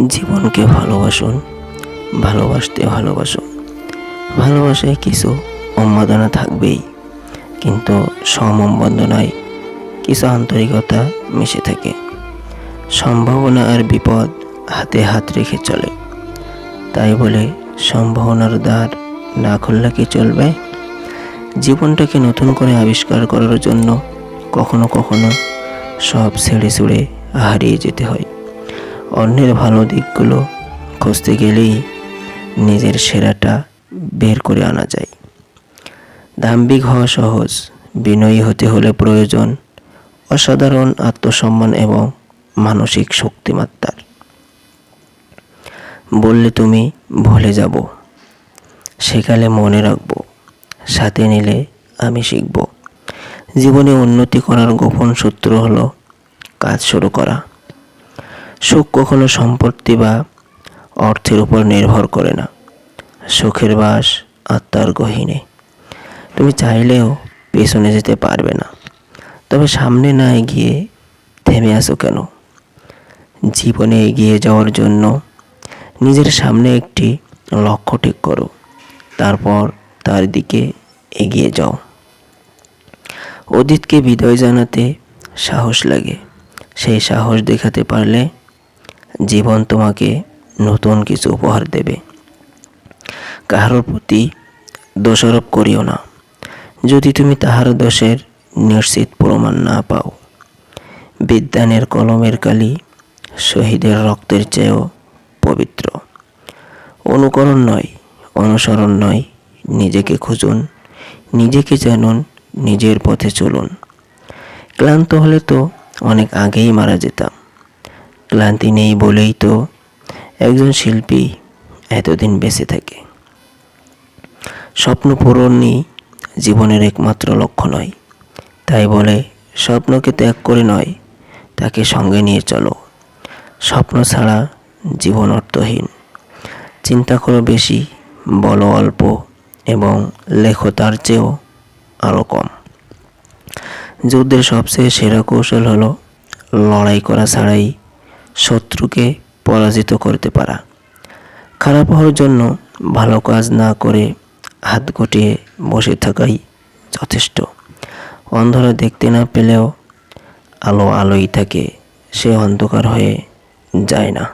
জীবনকে ভালোবাসুন, ভালোবাসতে ভালোবাসুন। ভালোবাসায় কিছু উন্মাদনা থাকবেই, কিন্তু সমবন্দনায় কিছু আন্তরিকতা মিশে থাকে। সম্ভাবনা আর বিপদ হাতে হাত রেখে চলে। তাই বলে সম্ভাবনার দ্বার না খুললে কি চলবে? জীবনটাকে নতুন করে আবিষ্কার করার জন্য কখনো কখনো সব ছেড়ে ছুড়ে হারিয়ে যেতে হয়। অন্যের ভালো দিকগুলো খুঁজতে গেলেই নিজের সেরাটা বের করে আনা যায়। দাম্ভিক হওয়া সহজ, বিনয়ী হতে হলে প্রয়োজন অসাধারণ আত্মসম্মান এবং মানসিক শক্তিমত্তার। বললে তুমি ভুলে যাব, সেকালে মনে রাখবো, সাথে নিলে আমি শিখব। জীবনে উন্নতি করার গোপন সূত্র হলো কাজ শুরু করা। সুখ কখনো সম্পত্তি বা অর্থের উপর নির্ভর করে না। সুখের বাস আত্মার গহীনে। তুমি চাইলেও পেছনে যেতে পারবে না। তবে সামনে না এগিয়ে থেমে আসো কেন? জীবনে এগিয়ে যাওয়ার জন্য নিজের সামনে একটি লক্ষ্য ঠিক করো, তারপর তার দিকে এগিয়ে যাও। অতীতকে বিদায় জানাতে সাহস লাগে। সেই সাহস দেখাতে পারলে জীবন তোমাকে নতুন কিছু উপহার দেবে। কারোর প্রতি দোষারোপ করিও না, যদি তুমি তাহার দোষের নিশ্চিত প্রমাণ না পাও। বিদ্বানের কলমের কালি শহীদের রক্তের চেয়েও পবিত্র। অনুকরণ নয়, অনুসরণ নয়, নিজেকে খুঁজুন, নিজেকে জানুন, নিজের পথে চলুন। ক্লান্ত হলে তো অনেক আগেই মারা যেতাম। ক্লান্তি নেই বলেই তো একজন শিল্পী এতদিন বেঁচে থাকে। স্বপ্ন পূরণই জীবনের একমাত্র লক্ষ্য নয়। তাই বলে স্বপ্নকে ত্যাগ করে নয়, তাকে সঙ্গে নিয়ে চলো। স্বপ্ন ছাড়া জীবন অর্থহীন। চিন্তা করো বেশি, বলো অল্প, এবং লেখো তার চেয়েও আরও কম। যুদ্ধের সবচেয়ে সেরা কৌশল হলো লড়াই করা ছাড়াই শত্রুকে পরাজিত করতে পারা। খারাপ হওয়ার জন্য ভালো কাজ না করে হাত গুটিয়ে বসে থাকাই যথেষ্ট। অন্ধরা দেখতে না পেলেও আলো আলোই থাকে, সে অন্ধকার হয়ে যায় না।